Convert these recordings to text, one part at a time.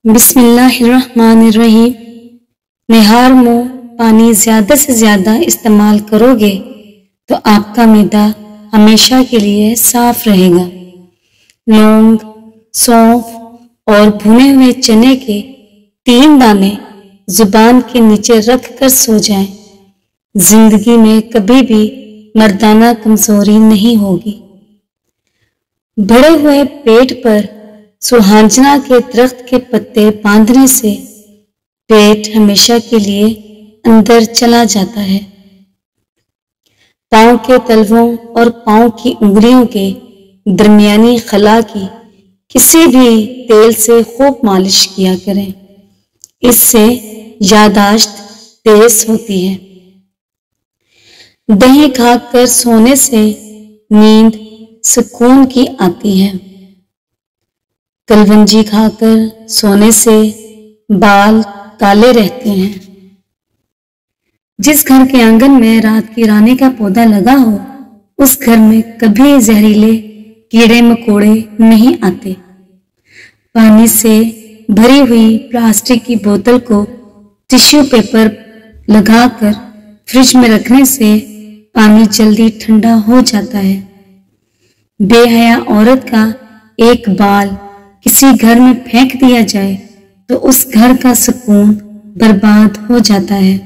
بسم اللہ الرحمن الرحیم۔ نہار منہ پانی زیادہ سے زیادہ استعمال کرو گے تو آپ کا معدہ ہمیشہ کے لیے صاف رہے گا۔ لونگ، سونف اور بھنے ہوئے چنے کے 3 دانے زبان کے نیچے رکھ کر سو جائیں۔ زندگی میں کبھی بھی مردانہ کمزوری نہیں ہوگی۔ بڑے ہوئے پیٹ پر سوہانجنا کے درخت کے پتے باندھنے سے پیٹ ہمیشہ کے لیے اندر چلا جاتا ہے۔ پاؤں کے تلووں اور پاؤں کی انگلیوں کے درمیانی خلا کی کسی بھی تیل سے خوب مالش کیا کریں، اس سے یادداشت تیز ہوتی ہے۔ دہی کھا کر سونے سے نیند سکون کی آتی ہے۔ کلونجی کھا کر سونے سے بال کالے رہتے ہیں۔ جس گھر کے آنگن میں رات کی رانی کا پودا لگا ہو، اس گھر میں کبھی زہریلے کیڑے مکوڑے نہیں آتے۔ پانی سے بھری ہوئی پلاسٹک کی بوتل کو ٹشو پیپر لگا کر فریج میں رکھنے سے پانی جلدی ٹھنڈا ہو جاتا ہے۔ بے حیا عورت کا ایک بال کسی گھر میں پھینک دیا جائے تو اس گھر کا سکون برباد ہو جاتا ہے۔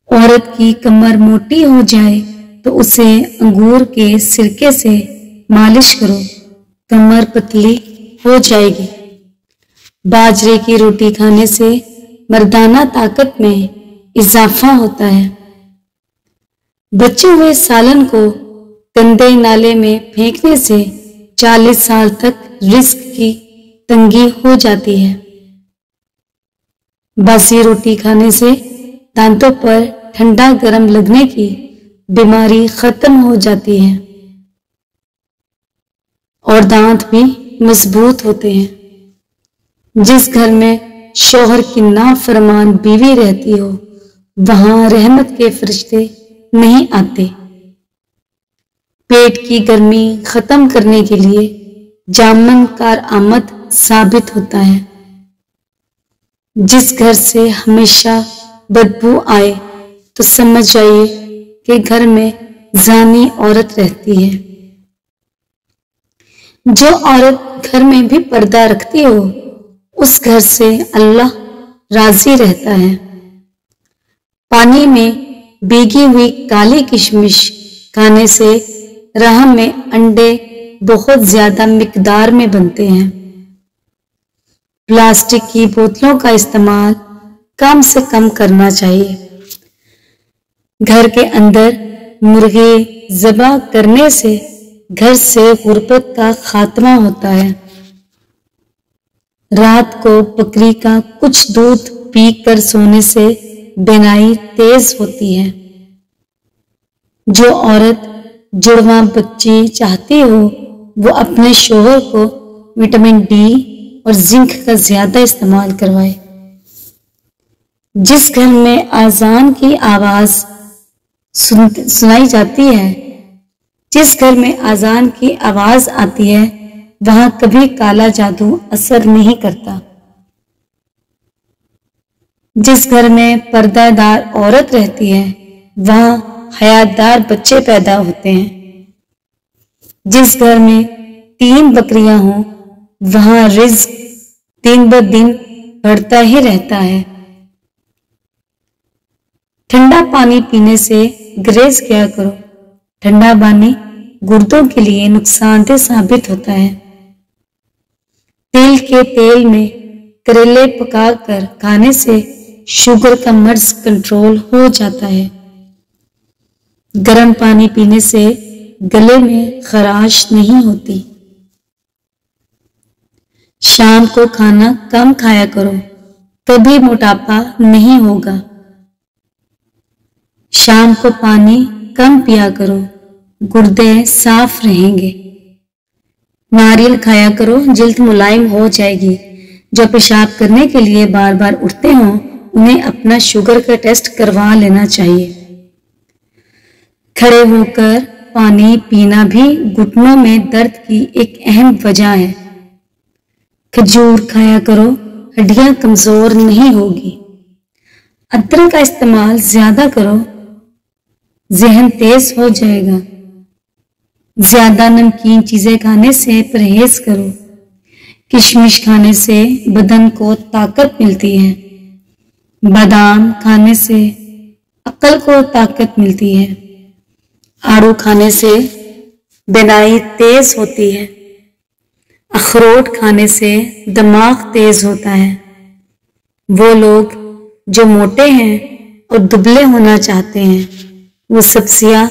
عورت کی کمر موٹی ہو جائے تو اسے انگور کے سرکے سے مالش کرو، کمر پتلی ہو جائے گی۔ باجرے کی روٹی کھانے سے مردانہ طاقت میں اضافہ ہوتا ہے۔ بچے ہوئے سالن کو گندے نالے میں پھینکنے سے 40 سال تک رزق کی تنگی ہو جاتی ہے۔ باسی روٹی کھانے سے دانتوں پر ٹھنڈا گرم لگنے کی بیماری ختم ہو جاتی ہے اور دانت بھی مضبوط ہوتے ہیں۔ جس گھر میں شوہر کی نافرمان بیوی رہتی ہو، وہاں رحمت کے فرشتے نہیں آتے۔ پیٹ کی گرمی ختم کرنے کے لیے جامن کارآمد ثابت ہوتا ہے۔ جس گھر سے ہمیشہ بدبو آئے تو سمجھ جائیے کہ گھر میں زانی عورت رہتی ہے۔ جو عورت گھر میں بھی پردہ رکھتی ہو، اس گھر سے اللہ راضی رہتا ہے۔ پانی میں بھیگی ہوئی کالی کشمش کھانے سے رحم میں انڈے بہت زیادہ مقدار میں بنتے ہیں۔ پلاسٹک کی بوتلوں کا استعمال کم سے کم کرنا چاہیے۔ گھر کے اندر مرغی ذبح کرنے سے گھر سے غربت کا خاتمہ ہوتا ہے۔ رات کو بکری کا کچھ دودھ پی کر سونے سے بینائی تیز ہوتی ہے۔ جو عورت جڑواں بچی چاہتی ہو، وہ اپنے شوہر کو وٹامن ڈی اور زنک کا زیادہ استعمال کروائے۔ جس گھر میں اذان کی آواز سنائی جاتی ہے، جس گھر میں اذان کی آواز آتی ہے، وہاں کبھی کالا جادو اثر نہیں کرتا۔ جس گھر میں پردہ دار عورت رہتی ہے، وہاں حیاتدار بچے پیدا ہوتے ہیں۔ جس گھر میں 3 بکریاں ہوں، وہاں رزق دن بدن بڑھتا ہی رہتا ہے۔ ٹھنڈا پانی پینے سے گریز کیا کرو۔ ٹھنڈا پانی گردوں کے لیے نقصان دہ ثابت ہوتا ہے۔ تل کے تیل میں کریلے پکا کر کھانے سے شوگر کا مرض کنٹرول ہو جاتا ہے۔ گرم پانی پینے سے گلے میں خراش نہیں ہوتی۔ شام کو کھانا کم کھایا کرو، کبھی موٹاپا نہیں ہوگا۔ شام کو پانی کم پیا کرو، گردے صاف رہیں گے۔ ناریل کھایا کرو، جلد ملائم ہو جائے گی۔ جو پیشاب کرنے کے لیے بار بار اٹھتے ہوں، انہیں اپنا شوگر کا ٹیسٹ کروا لینا چاہیے۔ کھڑے ہو کر پانی پینا بھی گھٹنوں میں درد کی ایک اہم وجہ ہے۔ کھجور کھایا کرو، ہڈیاں کمزور نہیں ہوگی۔ ادرک کا استعمال زیادہ کرو، ذہن تیز ہو جائے گا۔ زیادہ نمکین چیزیں کھانے سے پرہیز کرو۔ کشمش کھانے سے بدن کو طاقت ملتی ہے۔ بادام کھانے سے عقل کو طاقت ملتی ہے۔ آڑو کھانے سے بینائی تیز ہوتی ہے۔ اخروٹ کھانے سے دماغ تیز ہوتا ہے۔ وہ لوگ جو موٹے ہیں اور دبلے ہونا چاہتے ہیں وہ سبزیاں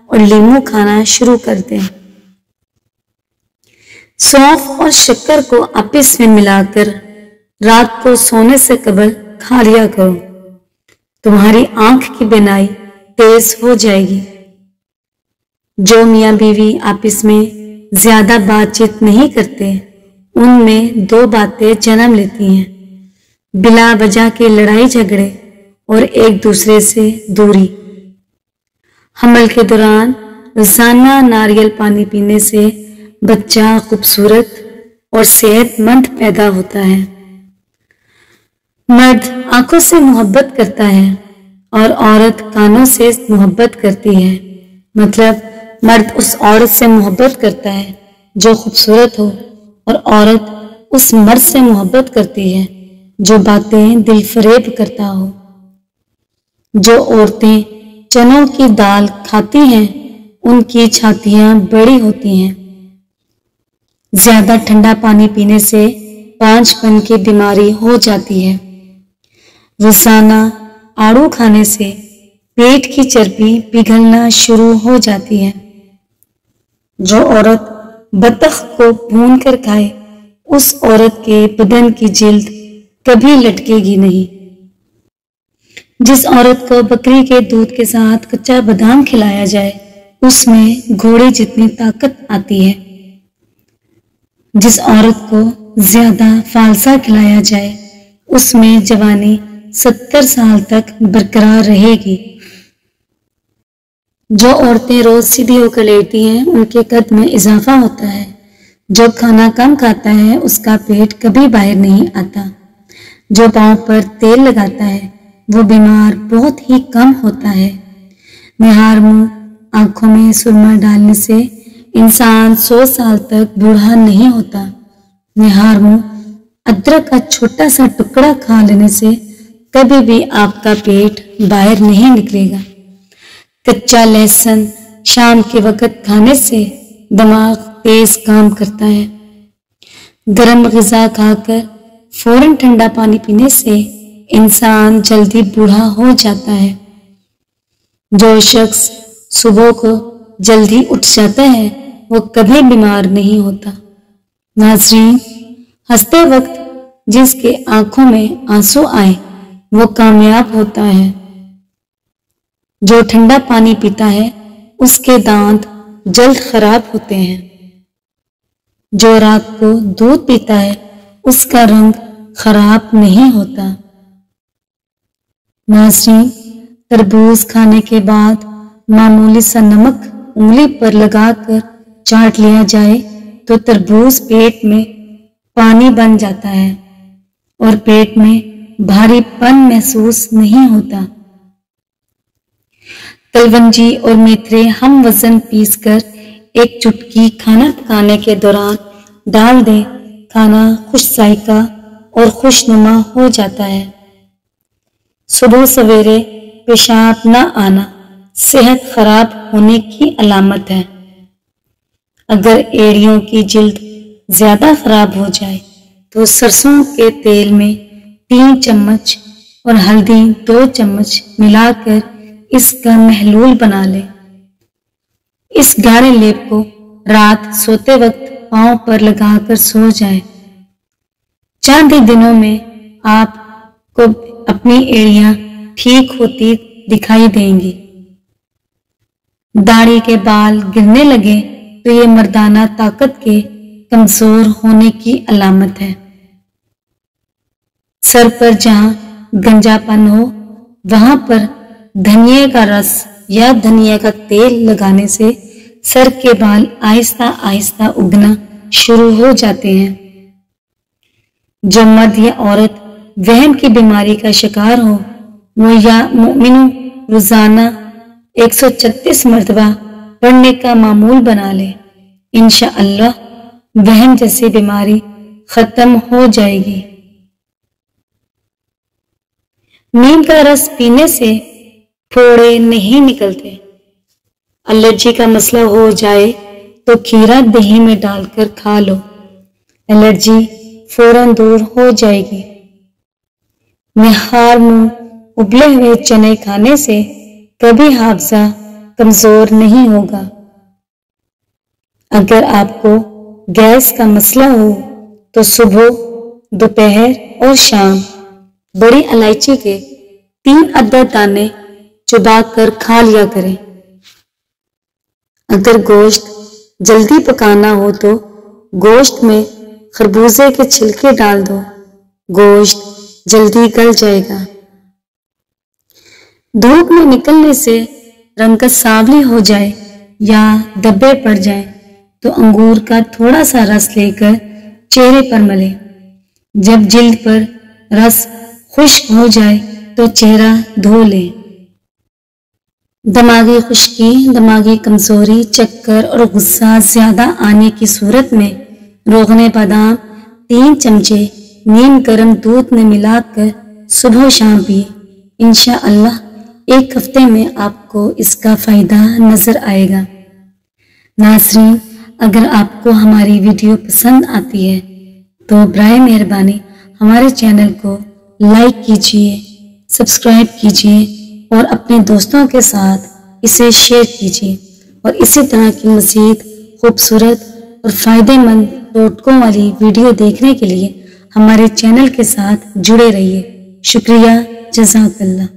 اور لیموں کھانا شروع کر دیں۔ سونف اور شکر کو آپس میں ملا کر رات کو سونے سے قبل کھا لیا کرو، تمہاری آنکھ کی بینائی تیز ہو جائے گی۔ جو میاں بیوی آپس میں زیادہ بات چیت نہیں کرتے ان میں دو باتیں جنم لیتی ہیں، بلا وجہ کے لڑائی جھگڑے اور ایک دوسرے سے دوری۔ حمل کے دوران روزانہ ناریل پانی پینے سے بچہ خوبصورت اور صحت مند پیدا ہوتا ہے۔ مرد آنکھوں سے محبت کرتا ہے اور عورت کانوں سے محبت کرتی ہے، مطلب مرد اس عورت سے محبت کرتا ہے جو خوبصورت ہو اور عورت اس مرد سے محبت کرتی ہے جو باتیں دل فریب کرتا ہو۔ جو عورتیں چنوں کی دال کھاتی ہیں ان کی چھاتیاں بڑی ہوتی ہیں۔ زیادہ ٹھنڈا پانی پینے سے پانچ پن کی بیماری ہو جاتی ہے۔ روزانہ آڑو کھانے سے پیٹ کی چربی پگھلنا شروع ہو جاتی ہے۔ جو عورت بطخ کو بھون کر کھائے اس عورت کے بدن کی جلد کبھی لٹکے گی نہیں۔ جس عورت کو بکری کے دودھ کے ساتھ کچا بادام کھلایا جائے اس میں گھوڑے جتنی طاقت آتی ہے۔ جس عورت کو زیادہ فالسا کھلایا جائے اس میں جوانی 70 سال تک برقرار رہے گی۔ جو عورتیں روز سیدھی ہو کر لیٹتی ہیں ان کے قد میں اضافہ ہوتا ہے۔ جو کھانا کم کھاتا ہے اس کا پیٹ کبھی باہر نہیں آتا۔ جو پاؤں پر تیل لگاتا ہے وہ بیمار بہت ہی کم ہوتا ہے۔ نہار منہ آنکھوں میں سرما ڈالنے سے انسان 100 سال تک بوڑھا نہیں ہوتا۔ نہار منہ ادرک کا چھوٹا سا ٹکڑا کھا لینے سے کبھی بھی آپ کا پیٹ باہر نہیں نکلے گا۔ کچا لہسن شام کے وقت کھانے سے دماغ تیز کام کرتا ہے۔ گرم غذا کھا کر فوراً ٹھنڈا پانی پینے سے انسان جلدی بوڑھا ہو جاتا ہے۔ جو شخص صبح کو جلدی اٹھ جاتا ہے وہ کبھی بیمار نہیں ہوتا۔ ناظرین، ہنستے وقت جس کے آنکھوں میں آنسو آئے وہ کامیاب ہوتا ہے۔ جو ٹھنڈا پانی پیتا ہے اس کے دانت جلد خراب ہوتے ہیں۔ جو رات کو دودھ پیتا ہے اس کا رنگ خراب نہیں ہوتا۔ ناظرین، تربوز کھانے کے بعد معمولی سا نمک انگلی پر لگا کر چاٹ لیا جائے تو تربوز پیٹ میں پانی بن جاتا ہے اور پیٹ میں بھاری پن محسوس نہیں ہوتا۔ کلونجی اور میتھرے ہم وزن پیس کر ایک چٹکی کھانا پکانے کے دوران ڈال دیں، کھانا خوش ذائقہ اور خوش نما ہو جاتا ہے۔ صبح سویرے پیشاب نہ آنا صحت خراب ہونے کی علامت ہے۔ اگر ایڑیوں کی جلد زیادہ خراب ہو جائے تو سرسوں کے تیل میں 3 چمچ اور ہلدی 2 چمچ ملا کر اس کا محلول بنا لیں۔ اس گاڑھے لیپ کو رات سوتے وقت پاؤں پر لگا کر سو جائیں۔ چند ہی دنوں میں آپ کو اپنی ایڑیاں ٹھیک ہوتی دکھائی دیں گی۔ داڑھی کے بال گرنے لگے تو یہ مردانہ طاقت کے کمزور ہونے کی علامت ہے۔ سر پر جہاں گنجا پن ہو وہاں پر دھنیے کا رس یا دھنیا کا تیل لگانے سے سر کے بال آہستہ آہستہ اگنا شروع ہو جاتے ہیں۔ جو مرد یا عورت وہم کی بیماری کا شکار ہو وہ یا مومنوں روزانہ 136 مرتبہ پڑھنے کا معمول بنا لے، انشاءاللہ وہم جیسی بیماری ختم ہو جائے گی۔ نیم کا رس پینے سے پھوڑے نہیں نکلتے۔ الرجی کا مسئلہ ہو جائے تو کھیرا دہی میں ڈال کر کھا لو، الرجی فوراً دور ہو جائے گی۔ نہار منہ ابلے ہوئے چنے کھانے سے کبھی حافظہ کمزور نہیں ہوگا۔ اگر آپ کو گیس کا مسئلہ ہو تو صبح، دوپہر اور شام بڑی الائچی کے 3 عدد دانے چبا کر کھا لیا کریں۔ اگر گوشت جلدی پکانا ہو تو گوشت میں خربوزے کے چھلکے ڈال دو، گوشت جلدی گل جائے گا۔ دھوپ میں نکلنے سے رنگت سانولی ہو جائے یا دبے پڑ جائیں تو انگور کا تھوڑا سا رس لے کر چہرے پر ملیں۔ جب جلد پر رس خشک ہو جائے تو چہرہ دھو لیں۔ دماغی خشکی، دماغی کمزوری، چکر اور غصہ زیادہ آنے کی صورت میں روغن بادام 3 چمچے نیم گرم دودھ میں ملا کر صبح و شام پیے، انشاءاللہ 1 ہفتے میں آپ کو اس کا فائدہ نظر آئے گا۔ ناظرین، اگر آپ کو ہماری ویڈیو پسند آتی ہے تو برائے مہربانی ہمارے چینل کو لائک کیجیے، سبسکرائب کیجیے اور اپنے دوستوں کے ساتھ اسے شیئر کیجیے، اور اسی طرح کی مزید خوبصورت اور فائدہ مند ٹوٹکوں والی ویڈیو دیکھنے کے لیے ہمارے چینل کے ساتھ جڑے رہیے۔ شکریہ، جزاک اللہ۔